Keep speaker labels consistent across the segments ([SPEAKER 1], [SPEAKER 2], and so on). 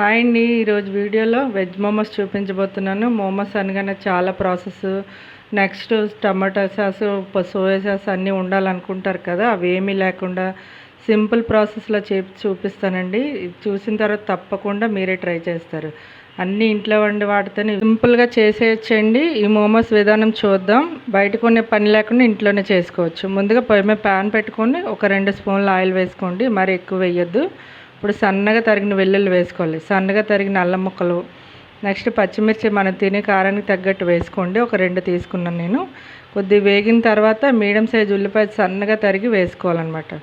[SPEAKER 1] Hi అండి. ఈరోజు వీడియోలో వెజ్ మోమోస్ చూపించబోతున్నాను. మోమోస్ అనగానే చాలా ప్రాసెస్, నెక్స్ట్ టమాటా సాస్, సోయా సాస్ అన్నీ ఉండాలనుకుంటారు కదా, అవేమీ లేకుండా సింపుల్ ప్రాసెస్లో చూపిస్తానండి. చూసిన తర్వాత తప్పకుండా మీరే ట్రై చేస్తారు. అన్నీ ఇంట్లో వండి వాటితోనే సింపుల్గా చేసేయచ్చండి. ఈ మోమోస్ విధానం చూద్దాం. బయట కొనే పని లేకుండా ఇంట్లోనే చేసుకోవచ్చు. ముందుగా పొయ్యి మీద ప్యాన్ పెట్టుకొని ఒక 2 స్పూన్లు ఆయిల్ వేసుకోండి. మరి ఎక్కువ వేయొద్దు. ఇప్పుడు సన్నగా తరిగిన వెల్లుల్లి వేసుకోవాలి, సన్నగా తరిగిన అల్లం ముక్కలు, నెక్స్ట్ పచ్చిమిర్చి మనం తినే కారానికి తగ్గట్టు వేసుకోండి. ఒక 2 తీసుకున్నాను నేను. కొద్దిగా వేగిన తర్వాత మీడియం సైజు ఉల్లిపాయ సన్నగా తరిగి వేసుకోవాలన్నమాట.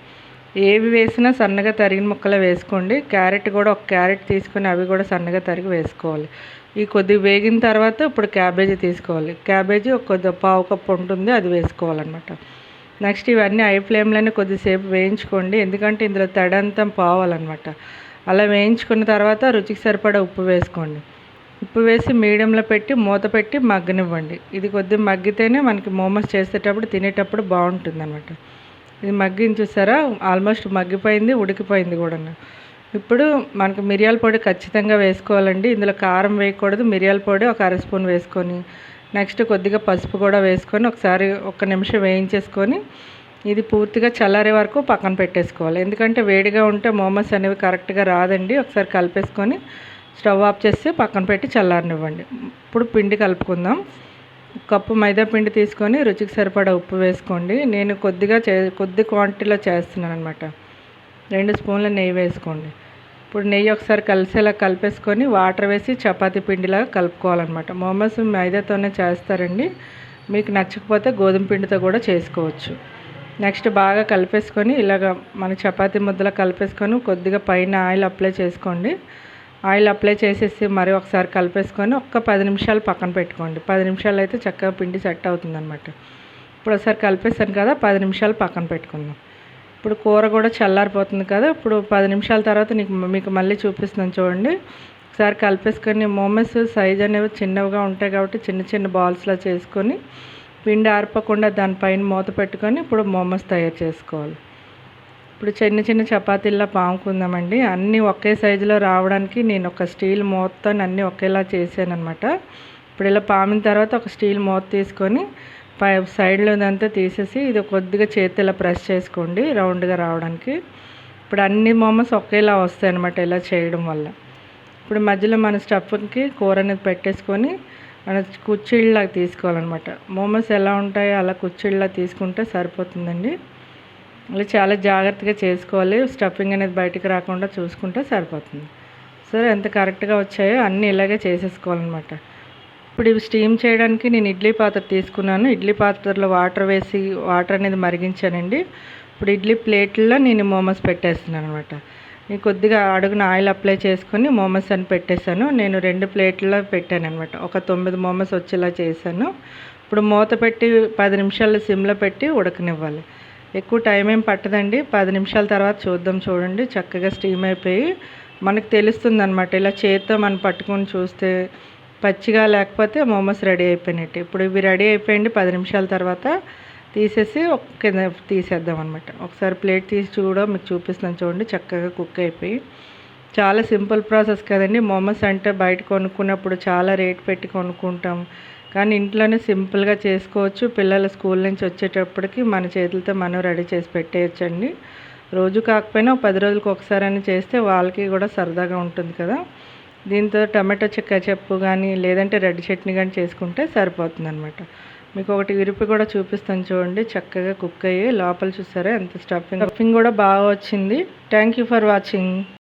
[SPEAKER 1] ఏవి వేసినా సన్నగా తరిగిన ముక్కలే వేసుకోండి. క్యారెట్ కూడా ఒక క్యారెట్ తీసుకొని అవి కూడా సన్నగా తరిగి వేసుకోవాలి. ఈ కొద్దిగా వేగిన తర్వాత ఇప్పుడు క్యాబేజీ తీసుకోవాలి. క్యాబేజీ ఒక కొద్దిగా పావు కప్పు ఉంటుంది, అది వేసుకోవాలన్నమాట. నెక్స్ట్ ఇవన్నీ హై ఫ్లేమ్లోనే కొద్దిసేపు వేయించుకోండి, ఎందుకంటే ఇందులో తడంతా పోవాలన్నమాట. అలా వేయించుకున్న తర్వాత రుచికి సరిపడా ఉప్పు వేసుకోండి. ఉప్పు వేసి మీడియంలో పెట్టి మూత పెట్టి మగ్గనివ్వండి. ఇది కొద్దిగా మగ్గితేనే మనకి మోమోస్ చేసేటప్పుడు తినేటప్పుడు బాగుంటుంది అనమాట. ఇది మగ్గిని చూసారా, ఆల్మోస్ట్ మగ్గిపోయింది, ఉడికిపోయింది కూడా. ఇప్పుడు మనకు మిరియాల పొడి ఖచ్చితంగా వేసుకోవాలండి. ఇందులో కారం వేయకూడదు. మిరియాల పొడి ఒక 1/2 స్పూన్ వేసుకొని, నెక్స్ట్ కొద్దిగా పసుపు కూడా వేసుకొని ఒకసారి 1 నిమిషం వేయించేసుకొని ఇది పూర్తిగా చల్లారే వరకు పక్కన పెట్టేసుకోవాలి. ఎందుకంటే వేడిగా ఉంటే మోమోస్ అనేవి కరెక్ట్గా రాదండి. ఒకసారి కలిపేసుకొని స్టవ్ ఆఫ్ చేసి పక్కన పెట్టి చల్లారనివ్వండి. ఇప్పుడు పిండి కలుపుకుందాం. కప్పు మైదా పిండి తీసుకొని రుచికి సరిపడా ఉప్పు వేసుకోండి. నేను కొద్ది క్వాంటిటీలో చేస్తున్నాను అనమాట. 2 స్పూన్ల నెయ్యి వేసుకోండి. ఇప్పుడు నెయ్యి ఒకసారి కలిసేలా కలిపేసుకొని వాటర్ వేసి చపాతీ పిండిలాగా కలుపుకోవాలన్నమాట. మోమోస్ మైదాతోనే చేస్తారండి. మీకు నచ్చకపోతే గోధుమ పిండితో కూడా చేసుకోవచ్చు. నెక్స్ట్ బాగా కలిపేసుకొని ఇలాగ మన చపాతీ ముద్దలా కలిపేసుకొని కొద్దిగా పైన ఆయిల్ అప్లై చేసుకోండి. ఆయిల్ అప్లై చేసేసి మరి ఒకసారి కలిపేసుకొని 10 నిమిషాలు పక్కన పెట్టుకోండి. 10 నిమిషాలు అయితే చక్కగా పిండి సెట్ అవుతుందన్నమాట. ఇప్పుడు ఒకసారి కలిపేసాను కదా, 10 నిమిషాలు పక్కన పెట్టుకుందాం. ఇప్పుడు కూర కూడా చల్లారిపోతుంది కదా. ఇప్పుడు 10 నిమిషాల తర్వాత మీకు మళ్ళీ చూపిస్తున్నాను చూడండి. ఒకసారి కలిపేసుకొని మోమోస్ సైజ్ అనేవి చిన్నవిగా ఉంటాయి కాబట్టి చిన్న చిన్న బాల్స్లా చేసుకొని పిండి ఆరిపోకుండా దానిపైన మూత పెట్టుకొని ఇప్పుడు మోమోస్ తయారు చేసుకోవాలి. ఇప్పుడు చిన్న చిన్న చపాతీల్లా పాముకుందామండి. అన్నీ ఒకే సైజులో రావడానికి నేను ఒక స్టీల్ మూతతో అన్నీ ఒకేలా చేశాను అనమాట. ఇప్పుడు ఇలా పామిన తర్వాత ఒక స్టీల్ మూత తీసుకొని సైడ్లోదంతా తీసేసి ఇది కొద్దిగా చేతి ఇలా ప్రెస్ చేసుకోండి రౌండ్గా రావడానికి. ఇప్పుడు అన్ని మోమోస్ ఒకేలా వస్తాయి అన్నమాట ఇలా చేయడం వల్ల. ఇప్పుడు మధ్యలో మన స్టఫ్కి కూర అనేది పెట్టేసుకొని మన కుర్చీళ్ళలాగా తీసుకోవాలన్నమాట. మోమోస్ ఎలా ఉంటాయో అలా కుర్చీళ్ళలా తీసుకుంటే సరిపోతుందండి. అలా చాలా జాగ్రత్తగా చేసుకోవాలి. స్టఫింగ్ అనేది బయటికి రాకుండా చూసుకుంటే సరిపోతుంది. సరే, ఎంత కరెక్ట్గా వచ్చాయో అన్నీ ఇలాగే చేసేసుకోవాలన్నమాట. ఇప్పుడు ఇవి స్టీమ్ చేయడానికి నేను ఇడ్లీ పాత్ర తీసుకున్నాను. ఇడ్లీ పాత్రలో వాటర్ వేసి వాటర్ అనేది మరిగించానండి. ఇప్పుడు ఇడ్లీ ప్లేట్లో నేను మోమోస్ పెట్టేస్తున్నాను అనమాట. నేను కొద్దిగా అడుగున ఆయిల్ అప్లై చేసుకొని మోమోస్ అని పెట్టేశాను. నేను 2 ప్లేట్లో పెట్టాను అనమాట. ఒక 9 మోమోస్ వచ్చేలా చేశాను. ఇప్పుడు మూత పెట్టి 10 నిమిషాలు సిమ్లో పెట్టి ఉడకనివ్వాలి. ఎక్కువ టైం ఏం పట్టదండి. 10 నిమిషాల తర్వాత చూడండి చక్కగా స్టీమ్ అయిపోయి మనకు తెలుస్తుంది అనమాట. ఇలా చేత్తో మనం పట్టుకొని చూస్తే పచ్చిగా లేకపోతే మోమోస్ రెడీ అయిపోయినట్టు. ఇప్పుడు ఇవి రెడీ అయిపోయింది. 10 నిమిషాల తర్వాత తీసేసి కింద తీసేద్దాం అనమాట. ఒకసారి ప్లేట్ తీసి మీకు చూపిస్తున్నాను చూడండి. చక్కగా కుక్ అయిపోయి చాలా సింపుల్ ప్రాసెస్ కదండి. మోమోస్ అంటే బయట కొనుక్కున్నప్పుడు చాలా రేట్ పెట్టి కొనుక్కుంటాం, కానీ ఇంట్లోనే సింపుల్గా చేసుకోవచ్చు. పిల్లల స్కూల్ నుంచి వచ్చేటప్పటికి మన చేతులతో మనం రెడీ చేసి పెట్టేయచ్చండి. రోజు కాకపోయినా 10 రోజులకు ఒకసారి చేస్తే వాళ్ళకి కూడా సరదాగా ఉంటుంది కదా. దీంతో టమాటో కెచప్ కానీ లేదంటే రెడ్ చట్నీ కానీ చేసుకుంటే సరిపోతుంది అనమాట. మీకు ఒకటి విరిపి కూడా చూపిస్తాను చూడండి. చక్కగా కుక్ అయ్యి లోపల చూసారా ఎంత స్టఫింగ్ కూడా బాగా వచ్చింది. Thank you for watching.